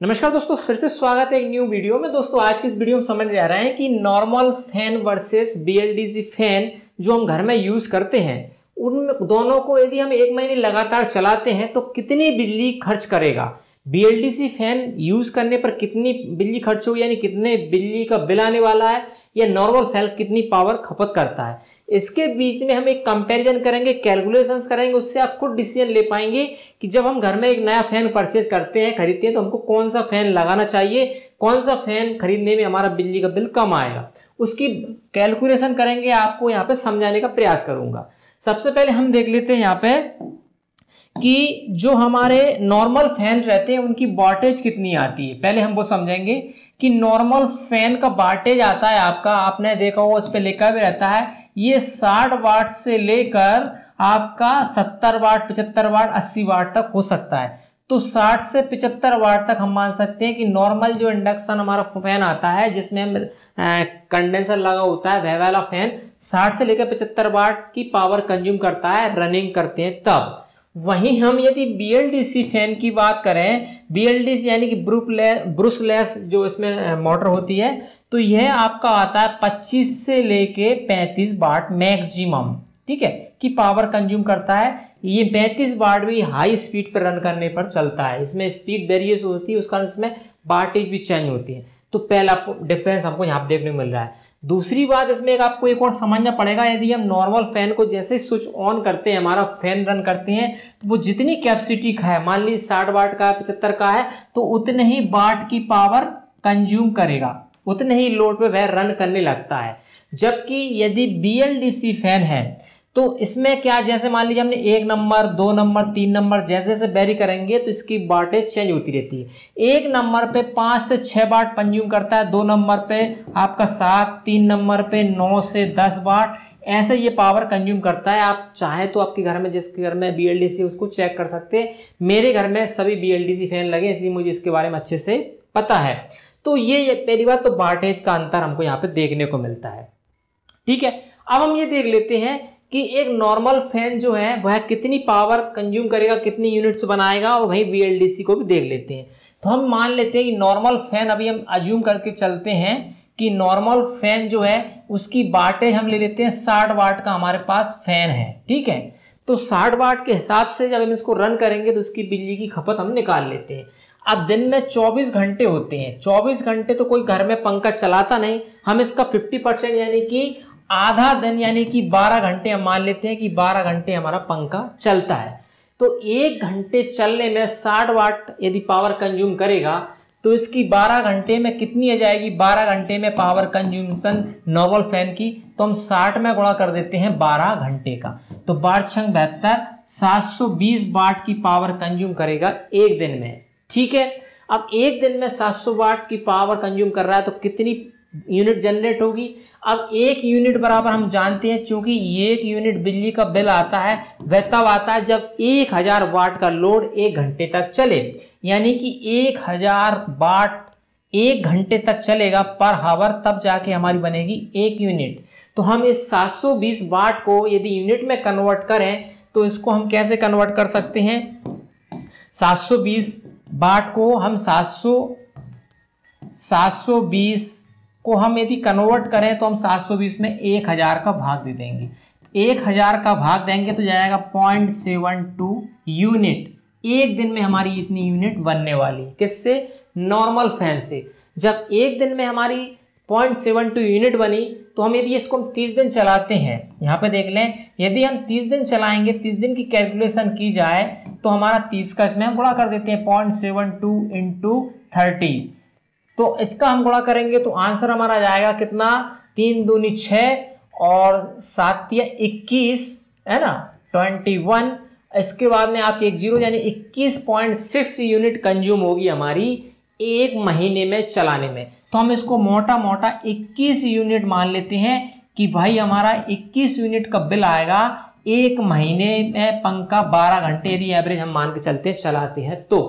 नमस्कार दोस्तों, फिर से स्वागत है एक न्यू वीडियो में। दोस्तों आज की इस वीडियो में समझ जा रहे हैं कि normal fan versus BLDC fan जो हम घर में यूज करते हैं उन दोनों को यदि हम एक महीने लगातार चलाते हैं तो कितनी बिजली खर्च करेगा। BLDC फैन यूज करने पर कितनी बिजली खर्च होगी, यानी कितने बिजली का बिल आने वाला है, या नॉर्मल फैन कितनी पावर खपत करता है। इसके बीच में हम एक कंपैरिजन करेंगे, कैलकुलेशंस करेंगे, उससे आप खुद डिसीजन ले पाएंगे कि जब हम घर में एक नया फैन परचेज करते हैं, खरीदते हैं, तो हमको कौन सा फैन लगाना चाहिए, कौन सा फैन खरीदने में हमारा बिजली का बिल कम आएगा, उसकी कैलकुलेशन करेंगे। आपको यहाँ पे समझाने का प्रयास करूंगा। सबसे पहले हम देख लेते हैं यहाँ पे कि जो हमारे नॉर्मल फैन रहते हैं उनकी वाटेज कितनी आती है। पहले हम वो समझेंगे कि नॉर्मल फैन का वाटेज आता है आपका, आपने देखा होगा उस पर लिखा भी रहता है, ये 60 वाट से लेकर आपका 70 वाट, 75 वाट, 80 वाट तक हो सकता है। तो 60 से 75 वाट तक हम मान सकते हैं कि नॉर्मल जो इंडक्शन हमारा फैन आता है जिसमें हम कंडेंसर लगा होता है, वह वाला फैन 60 से लेकर 75 वाट की पावर कंज्यूम करता है रनिंग करते हैं तब। वहीं हम यदि BLDC फैन की बात करें, BLDC यानी कि ब्रुशलेस जो इसमें मोटर होती है, तो यह आपका आता है 25 से लेके 35 वाट मैक्सिमम, ठीक है, की पावर कंज्यूम करता है। ये 35 वाट भी हाई स्पीड पर रन करने पर चलता है। इसमें स्पीड वेरिएशन होती है, उस कारण इसमें वाटेज भी चेंज होती है। तो पहला डिफरेंस हमको यहाँ पे देखने को मिल रहा है। दूसरी बात इसमें आपको एक और समझना पड़ेगा, यदि हम नॉर्मल फैन को जैसे स्विच ऑन करते हैं, हमारा फैन रन करते हैं, तो वो जितनी कैपेसिटी का है, मान लीजिए 60 वाट का 75 का है, तो उतने ही वाट की पावर कंज्यूम करेगा, उतने ही लोड पे वह रन करने लगता है। जबकि यदि BLDC फैन है तो इसमें क्या, जैसे मान लीजिए हमने 1 नंबर, 2 नंबर, 3 नंबर जैसे जैसे वेरी करेंगे तो इसकी वाटेज चेंज होती रहती है। 1 नंबर पे 5 से 6 वाट कंज्यूम करता है, 2 नंबर पे आपका 7, 3 नंबर पे 9 से 10 वाट, ऐसे ये पावर कंज्यूम करता है। आप चाहे तो आपके घर में, जिसके घर में BLDC उसको चेक कर सकते हैं। मेरे घर में सभी BLDC फैन लगे, इसलिए मुझे इसके बारे में अच्छे से पता है। तो ये पहली बात, तो वाटेज का अंतर हमको यहाँ पे देखने को मिलता है, ठीक है। अब हम ये देख लेते हैं कि एक नॉर्मल फैन जो है वह कितनी पावर कंज्यूम करेगा, कितनी यूनिट्स बनाएगा, और वहीं BLDC को भी देख लेते हैं। तो हम मान लेते हैं कि नॉर्मल फैन, अभी हम अज्यूम करके चलते हैं कि नॉर्मल फैन जो है उसकी वाटेज हम ले लेते हैं 60 वाट का हमारे पास फैन है, ठीक है। तो 60 वाट के हिसाब से जब हम इसको रन करेंगे तो उसकी बिजली की खपत हम निकाल लेते हैं। अब दिन में 24 घंटे होते हैं, 24 घंटे तो कोई घर में पंखा चलाता नहीं। हम इसका 50% यानी कि आधा दिन यानी कि 12 घंटे हम मान लेते हैं कि 12 घंटे हमारा पंखा चलता है। तो 1 घंटे चलने में 60 वाट यदि पावर कंज्यूम करेगा तो इसकी 12 घंटे में कितनी आ जाएगी, 12 घंटे में पावर कंज्यूमशन नॉर्मल फैन की, तो हम 60 में गुणा कर देते हैं 12 घंटे का, तो 12×72 720 वाट की पावर कंज्यूम करेगा एक दिन में, ठीक है। अब एक दिन में 700 वाट की पावर कंज्यूम कर रहा है तो कितनी यूनिट जनरेट होगी। अब 1 यूनिट बराबर हम जानते हैं, चूंकि 1 यूनिट बिजली का बिल आता है वह तब आता है जब 1000 वाट का लोड 1 घंटे तक चले, यानी कि 1000 वाट 1 घंटे तक चलेगा पर हावर, तब जाके हमारी बनेगी 1 यूनिट। तो हम इस 720 वाट को यदि यूनिट में कन्वर्ट करें तो इसको हम कैसे कन्वर्ट कर सकते हैं, 720 वाट को हम 720 को हम यदि कन्वर्ट करें तो हम 720 में 1000 का भाग दे देंगे। 1000 का भाग देंगे तो जाएगा 0.72 यूनिट। एक दिन में हमारी इतनी यूनिट बनने वाली, किससे, नॉर्मल फैन से। जब एक दिन में हमारी 0.72 यूनिट बनी तो हम यदि इसको 30 दिन चलाते हैं, यहाँ पे देख लें, यदि हम 30 दिन चलाएंगे, 30 दिन की कैलकुलेशन की जाए तो हमारा 30 का इसमें हम गुणा कर देते हैं 0.72 × 30, तो इसका हम गुणा करेंगे तो आंसर हमारा जाएगा कितना, 3 दूनी 6 और 7 या 21, है ना, 21। इसके बाद में आपके 1 0 यानी 21.6 यूनिट कंज्यूम होगी हमारी एक महीने में चलाने में। तो हम इसको मोटा मोटा 21 यूनिट मान लेते हैं कि भाई हमारा 21 यूनिट का बिल आएगा एक महीने में। पंखा 12 घंटे यदि एवरेज हम मान के चलते चलाते हैं तो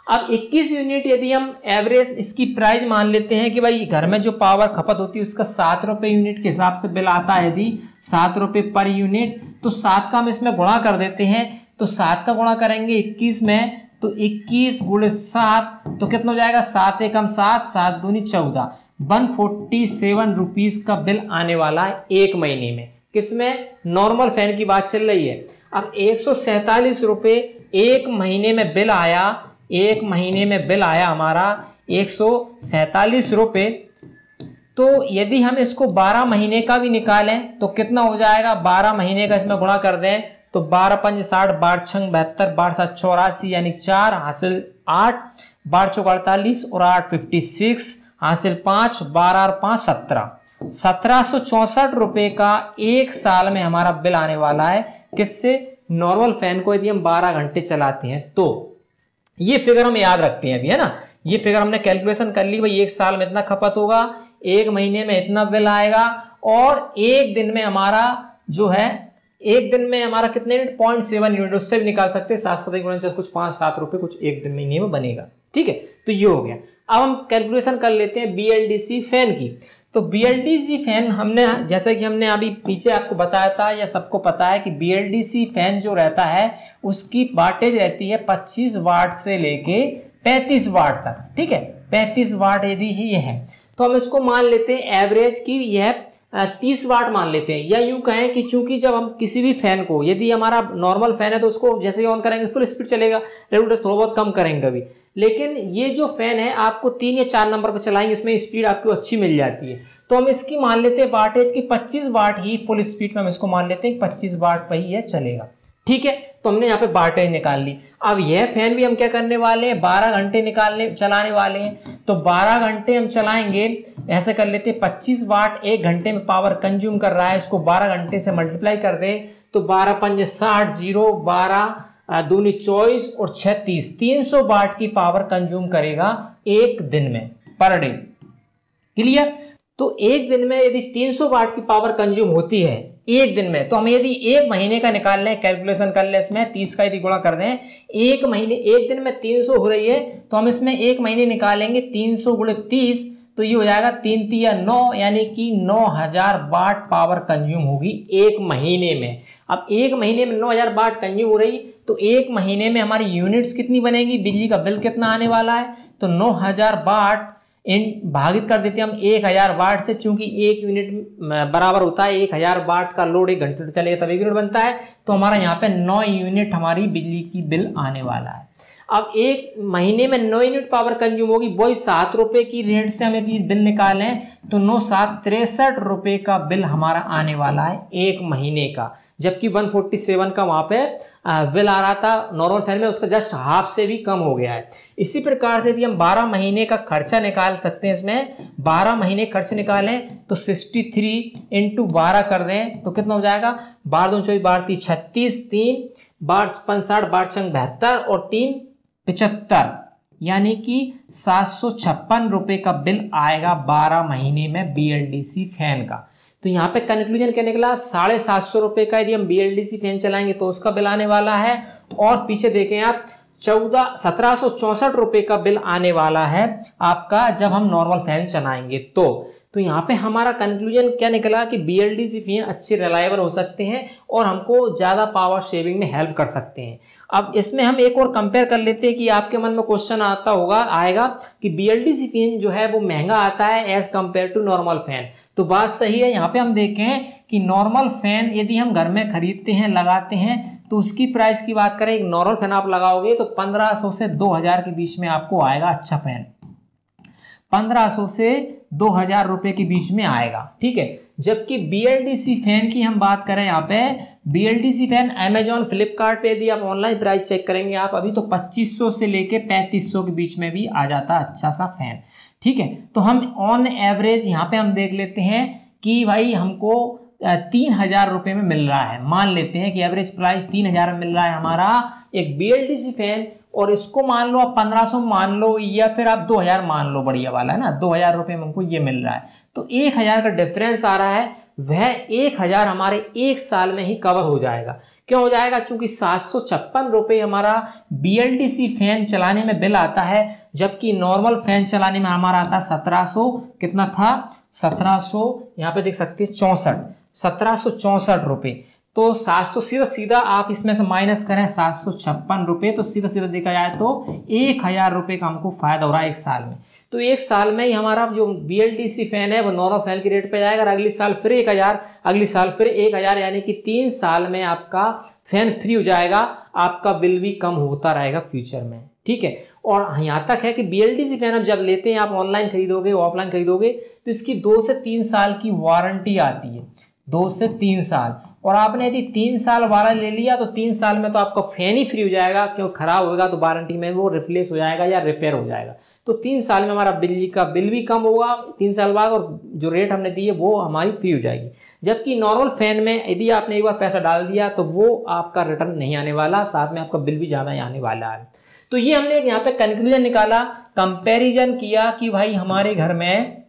अब 21 यूनिट यदि हम एवरेज इसकी प्राइस मान लेते हैं कि भाई घर में जो पावर खपत होती है उसका 7 रुपये यूनिट के हिसाब से बिल आता है, यदि 7 रुपये पर यूनिट, तो 7 का हम इसमें गुणा कर देते हैं। तो 7 का गुणा करेंगे 21 में तो 21 गुणे 7 तो कितना हो जाएगा, 7 एकम 7, 7 दूनी 14, 147 रुपीज का बिल आने वाला है एक महीने में। किसमें, नॉर्मल फैन की बात चल रही है। अब 147 रुपये एक महीने में बिल आया, एक महीने में बिल आया हमारा 147 रुपये। तो यदि हम इसको 12 महीने का भी निकालें तो कितना हो जाएगा, 12 महीने का इसमें गुणा कर दें तो 12 पंज 60, 12 छंग 72, 12 सात 84 यानी 4 हासिल 8, 12 चौक 48 और 8 56 हासिल 5, 12 और 5 17, 1764 रुपये का एक साल में हमारा बिल आने वाला है। किससे, नॉर्मल फैन को यदि हम 12 घंटे चलाते हैं तो। ये फिगर हम याद रखते हैं अभी, है ना, ये फिगर हमने कैलकुलेशन कर ली भाई, एक साल में इतना खपत होगा, एक महीने में इतना बिल आएगा, और एक दिन में हमारा जो है, एक दिन में हमारा कितने यूनिट, 0.7 यूनिट, उससे भी निकाल सकते हैं, 7 कुछ 5-7 रुपए कुछ एक दिन महीने में बनेगा। ठीक है, तो ये हो गया। अब हम कैलकुलेशन कर लेते हैं BLDC फैन की। तो BLDC फैन हमने, जैसे कि हमने अभी पीछे आपको बताया था या सबको पता है कि BLDC फैन जो रहता है उसकी वाटेज रहती है 25 वाट से लेके 35 वाट तक। ठीक है, 35 वाट यदि ये है तो हम इसको मान लेते हैं एवरेज की यह 30 वाट मान लेते हैं, या यूं कहें कि चूंकि जब हम किसी भी फैन को, यदि हमारा नॉर्मल फैन है तो उसको जैसे ही ऑन करेंगे फुल स्पीड चलेगा, रेगुलेटर थोड़ा बहुत कम करेंगे कभी, लेकिन ये जो फैन है आपको 3 या 4 नंबर पर चलाएंगे, इसमें स्पीड आपको अच्छी मिल जाती है। तो हम इसकी मान लेते हैं वाटेज की 25 वाट ही फुल स्पीड में हम इसको मान लेते हैं 25 वाट पर ही यह चलेगा। ठीक है, तो हमने यहाँ पे वाटेज निकाल ली। अब यह फैन भी हम क्या करने वाले हैं, 12 घंटे चलाने वाले हैं। तो 12 घंटे हम चलाएंगे, ऐसे कर लेते हैं 25 वाट एक घंटे में पावर कंज्यूम कर रहा है, इसको 12 घंटे से मल्टीप्लाई कर दे तो 12 पंजे 60, 0 12 दूनी 24 और 36, 300 वाट की पावर कंज्यूम करेगा एक दिन में, पर डे। क्लियर? तो एक दिन में यदि 300 वाट की पावर कंज्यूम होती है एक दिन में, तो हम यदि एक महीने का निकाल लें, कैलकुलेशन कर लें, इसमें 30 का यदि गुणा कर दें, एक महीने, एक दिन में 300 हो रही है तो हम इसमें एक महीने निकालेंगे 300 गुणे 30, तो ये हो जाएगा 3 तिया 9, यानी कि 9000 वाट पावर कंज्यूम होगी एक महीने में। अब एक महीने में 9000 वाट कंज्यूम हो रही तो एक महीने में हमारी यूनिट्स कितनी बनेगी, बिजली का बिल कितना आने वाला है, तो 9000 वाट भागित कर देते हैं हम 1000 वाट से, चूंकि एक यूनिट बराबर होता है 1000 वाट का लोड, एक घंटे तक चलेगा तब एक यूनिट बनता है, तो हमारा यहाँ पे 9 यूनिट हमारी बिजली की बिल आने वाला है। अब एक महीने में 9 यूनिट पावर कंज्यूम होगी, वही 7 रुपए की रेट से हम यदि बिल निकालें तो 9 7 63 रुपए का बिल हमारा आने वाला है एक महीने का, जबकि 147 का वहां पे बिल आ रहा था नॉर्मल फैन में, उसका जस्ट हाफ से भी कम हो गया है। इसी प्रकार से यदि हम 12 महीने का खर्चा निकाल सकते हैं, इसमें 12 महीने खर्च निकालें तो 63 × 12 कर दें तो कितना हो जाएगा, 12 दूनी 24, 12 30 36, 3 12 5 60, 12 छंग 72 और 3 75, यानी कि 756 रुपए का बिल आएगा 12 महीने में BLDC फैन का। तो यहाँ पे कंक्लूजन क्या निकला, 750 रुपए का यदि हम BLDC फैन चलाएंगे तो उसका बिल आने वाला है, और पीछे देखें आप 1764 रुपए का बिल आने वाला है आपका जब हम नॉर्मल फैन चलाएंगे तो यहाँ पे हमारा कंक्लूजन क्या निकला कि BLDC फैन अच्छे रिलायबल हो सकते हैं और हमको ज़्यादा पावर सेविंग में हेल्प कर सकते हैं। अब इसमें हम एक और कंपेयर कर लेते हैं कि आपके मन में क्वेश्चन आएगा कि BLDC फैन जो है वो महंगा आता है as compare to normal fan. तो बात सही है, यहाँ पे हम देखें कि नॉर्मल फैन यदि हम घर में खरीदते हैं, लगाते हैं, तो उसकी प्राइस की बात करें, एक नॉर्मल फैन आप लगाओगे तो 1500 से 2000 के बीच में आपको आएगा अच्छा फैन, 1500 से 2000 रुपए के बीच में आएगा। ठीक है, जबकि BLDC फैन की हम बात करें, यहाँ पे BLDC फैन अमेजॉन फ्लिपकार्ट पे यदि आप ऑनलाइन प्राइस चेक करेंगे आप अभी तो 2500 से लेके 3500 के बीच में भी आ जाता है अच्छा सा फैन। ठीक है, तो हम ऑन एवरेज यहाँ पे हम देख लेते हैं कि भाई हमको 3000 रुपए में मिल रहा है, मान लेते हैं कि एवरेज प्राइस 3000 में मिल रहा है हमारा एक BLDC फैन, और इसको मान लो आप 1500 मान लो या फिर आप 2000 मान लो, बढ़िया वाला है ना, 2000 रुपए में हमको ये मिल रहा है, तो 1000 का डिफरेंस आ रहा है, वह 1000 हमारे एक साल में ही कवर हो जाएगा। क्यों हो जाएगा, क्योंकि 756 रुपए हमारा BLDC फैन चलाने में बिल आता है, जबकि नॉर्मल फैन चलाने में हमारा आता है 1700, कितना था 1700, यहाँ पे देख सकते हैं 64, 1764 रुपए। तो 700 सीधा आप इसमें से माइनस करें 756 रुपये, तो सीधा देखा जाए तो 1000 रुपये का हमको फायदा हो रहा है एक साल में। तो एक साल में ही हमारा जो BLDC फैन है वो नॉर्मल फैन की रेट पे जाएगा, और अगले साल फिर 1000, अगले साल फिर 1000, यानी कि 3 साल में आपका फैन फ्री हो जाएगा, आपका बिल भी कम होता रहेगा फ्यूचर में। ठीक है। और यहाँ तक है कि BLDC फैन आप जब लेते हैं, आप ऑनलाइन खरीदोगे ऑफलाइन खरीदोगे, तो इसकी 2 से 3 साल की वारंटी आती है, 2 से 3 साल। और आपने यदि 3 साल वाला ले लिया तो 3 साल में तो आपका फैन ही फ्री हो जाएगा, क्यों खराब होगा तो वारंटी में वो रिप्लेस हो जाएगा या रिपेयर हो जाएगा। तो 3 साल में हमारा बिजली का बिल भी कम होगा 3 साल बाद, और जो रेट हमने दी है वो हमारी फ्री हो जाएगी। जबकि नॉर्मल फैन में यदि आपने एक बार पैसा डाल दिया तो वो आपका रिटर्न नहीं आने वाला, साथ में आपका बिल भी ज़्यादा ही आने वाला है। तो ये हमने यहाँ पे कंक्लूजन निकाला, कंपैरिजन किया कि भाई हमारे घर में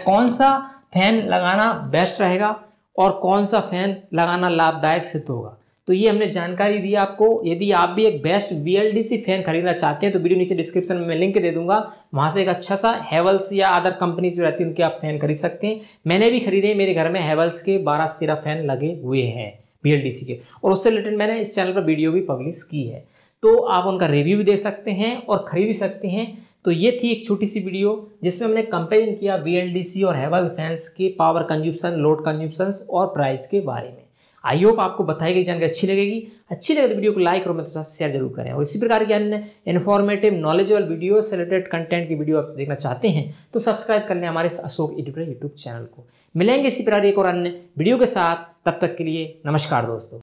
कौन सा फैन लगाना बेस्ट रहेगा और कौन सा फैन लगाना लाभदायक सिद्ध होगा। तो ये हमने जानकारी दी आपको। यदि आप भी एक बेस्ट BLDC फैन खरीदना चाहते हैं तो वीडियो नीचे डिस्क्रिप्शन में मैं लिंक दे दूंगा, वहां से एक अच्छा सा हेवल्स या अदर कंपनीज जो रहती है उनके आप फैन खरीद सकते हैं। मैंने भी खरीदे, मेरे घर में हेवल्स के 12 से 13 फैन लगे हुए हैं BLDC के, और उससे रिलेटेड मैंने इस चैनल पर वीडियो भी पब्लिश की है, तो आप उनका रिव्यू भी दे सकते हैं और खरीद भी सकते हैं। तो ये थी एक छोटी सी वीडियो जिसमें हमने कंपेरिजन किया BLDC और हेवल्स फैंस के पावर कंज्यूप्शन, लोड कंज्यूप्शन और प्राइस के बारे में। आई होप आपको बताई गई जानकारी अच्छी लगेगी। अच्छी लगे तो वीडियो को लाइक और मेरे साथ शेयर जरूर करें, और इसी प्रकार के अन्य इन्फॉर्मेटिव नॉलेजेबल वीडियो से रिलेटेड कंटेंट की वीडियो आप देखना चाहते हैं तो सब्सक्राइब कर लें हमारे इस अशोक एजुकेटर यूट्यूब चैनल को। मिलेंगे इसी प्रकार एक और अन्य वीडियो के साथ, तब तक के लिए नमस्कार दोस्तों।